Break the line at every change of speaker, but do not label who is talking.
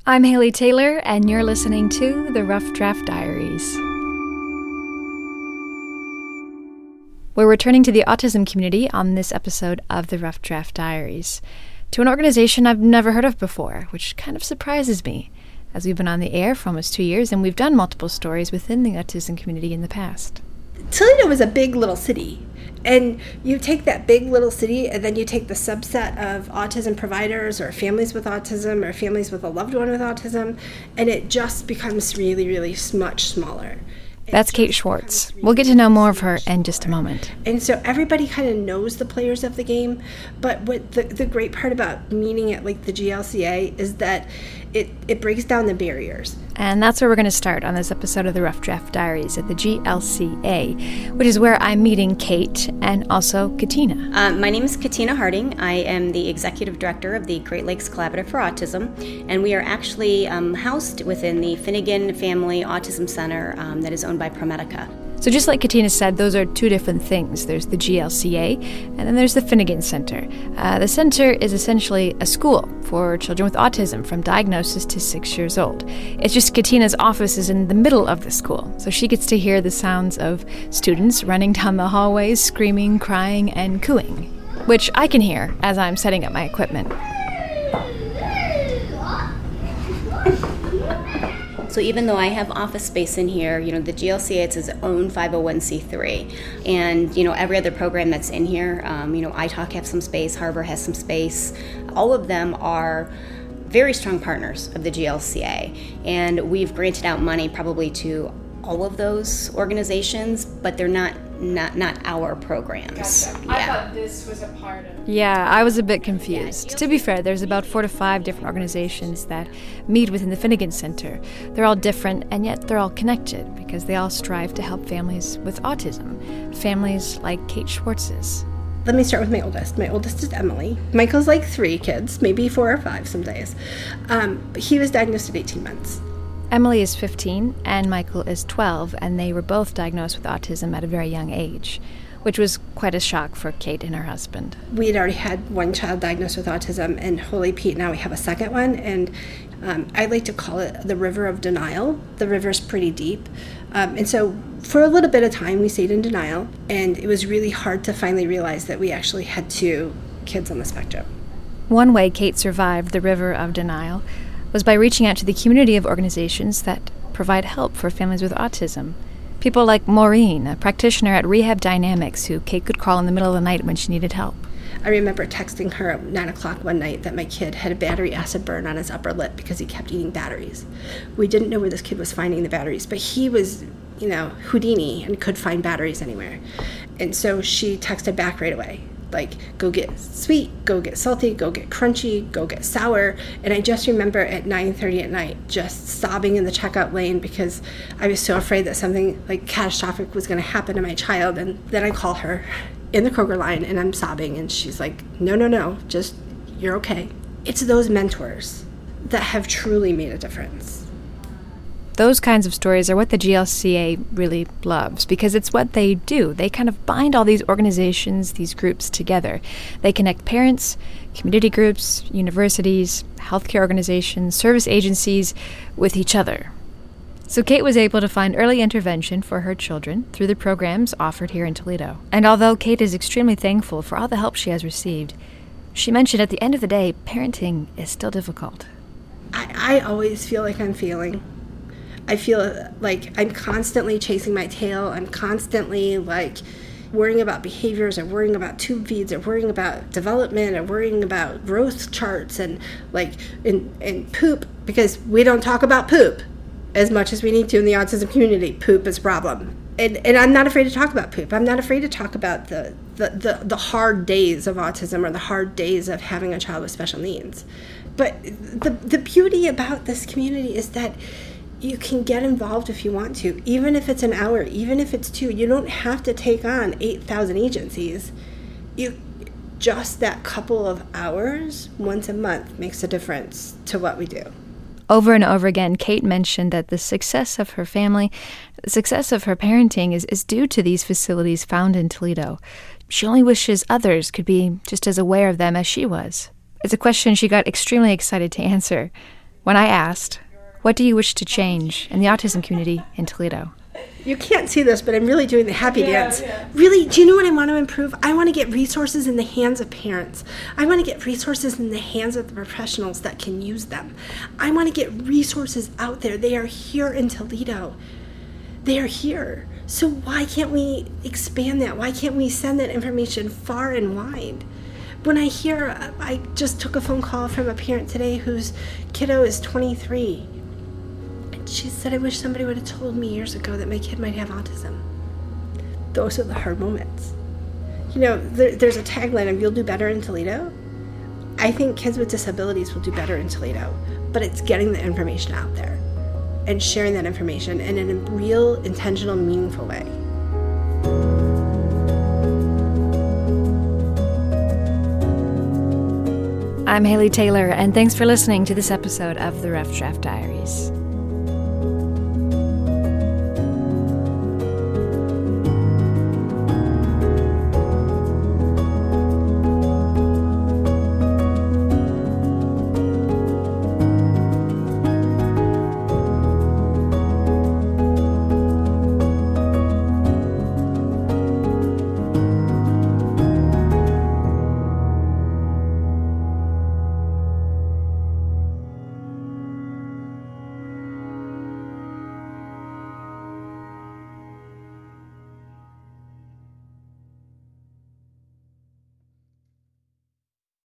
I'm Haley Taylor, and you're listening to the Rough Draft Diaries. We're returning to the autism community on this episode of the Rough Draft Diaries, to an organization I've never heard of before, which kind of surprises me, as we've been on the air for almost 2 years, and we've done multiple stories within the autism community in the past.
Toledo was a big little city, and you take that big little city and then you take the subset of autism providers or families with autism or families with a loved one with autism, and it just becomes really, really much smaller.
That's Kate Schwartz. We'll get to know more of her in just a moment.
And so everybody kind of knows the players of the game, but what the great part about meeting at like the GLCA is that it breaks down the barriers.
And that's where we're going to start on this episode of the Rough Draft Diaries at the GLCA, which is where I'm meeting Kate and also Katina.
My name is Katina Harding. I am the Executive Director of the Great Lakes Collaborative for Autism, and we are actually housed within the Finnegan Family Autism Center that is owned by ProMedica.
So just like Katina said, those are two different things. There's the GLCA, and then there's the Finnegan Center. The center is essentially a school for children with autism from diagnosis to 6 years old. It's just Katina's office is in the middle of the school, so she gets to hear the sounds of students running down the hallways, screaming, crying, and cooing, which I can hear as I'm setting up my equipment.
So even though I have office space in here, the GLCA, it's its own 501c3. And, every other program that's in here, iTalk has some space, Harbor has some space. All of them are very strong partners of the GLCA. And we've granted out money probably to all of those organizations, but they're not our programs.
Gotcha. Yeah. I thought this was a part of...
Yeah, I was a bit confused. To be fair, there's about 4 to 5 different organizations that meet within the Finnegan Center. They're all different, and yet they're all connected because they all strive to help families with autism. Families like Kate Schwartz's.
Let me start with my oldest. My oldest is Emily. Michael's like 3 kids, maybe 4 or 5 some days. But he was diagnosed at 18 months.
Emily is 15 and Michael is 12, and they were both diagnosed with autism at a very young age, which was quite a shock for Kate and her husband.
We had already had one child diagnosed with autism, and holy Pete, now we have a second one, and I like to call it the river of denial. The river's pretty deep, and so for a little bit of time we stayed in denial, and it was really hard to finally realize that we actually had 2 kids on the spectrum.
One way Kate survived the river of denial was by reaching out to the community of organizations that provide help for families with autism. People like Maureen, a practitioner at Rehab Dynamics, who Kate could call in the middle of the night when she needed help.
I remember texting her at 9 o'clock one night that my kid had a battery acid burn on his upper lip because he kept eating batteries. We didn't know where this kid was finding the batteries, but he was, Houdini and could find batteries anywhere. And so she texted back right away. Like, go get sweet, go get salty, go get crunchy, go get sour. And I just remember at 9:30 at night just sobbing in the checkout lane because I was so afraid that something like catastrophic was going to happen to my child. And then I call her in the Kroger line and I'm sobbing, and she's like, no, just, you're okay. It's those mentors that have truly made a difference.
Those kinds of stories are what the GLCA really loves, because it's what they do. They kind of bind all these organizations, these groups together. They connect parents, community groups, universities, healthcare organizations, service agencies with each other. So Kate was able to find early intervention for her children through the programs offered here in Toledo. And although Kate is extremely thankful for all the help she has received, she mentioned at the end of the day, parenting is still difficult.
I always feel like I'm failing. I feel like I'm constantly chasing my tail. I'm constantly worrying about behaviors, or worrying about tube feeds, or worrying about development, or worrying about growth charts, and poop, because we don't talk about poop as much as we need to in the autism community. Poop is a problem. And I'm not afraid to talk about poop. I'm not afraid to talk about the hard days of autism, or the hard days of having a child with special needs. But the beauty about this community is that you can get involved if you want to, even if it's an hour, even if it's 2. You don't have to take on 8,000 agencies. Just that couple of hours once a month makes a difference to what we do.
Over and over again, Kate mentioned that the success of her family, the success of her parenting is due to these facilities found in Toledo. She only wishes others could be just as aware of them as she was. It's a question she got extremely excited to answer when I asked, what do you wish to change in the autism community in Toledo?
You can't see this, but I'm really doing the happy dance. Yeah. Really, do you know what I want to improve? I want to get resources in the hands of parents. I want to get resources in the hands of the professionals that can use them. I want to get resources out there. They are here in Toledo. They are here. So why can't we expand that? Why can't we send that information far and wide? When I just took a phone call from a parent today whose kiddo is 23. She said, I wish somebody would have told me years ago that my kid might have autism. Those are the hard moments. You know, there's a tagline of you'll do better in Toledo. I think kids with disabilities will do better in Toledo, but it's getting the information out there and sharing that information in a real, intentional, meaningful way.
I'm Haley Taylor, and thanks for listening to this episode of the Rough Draft Diaries.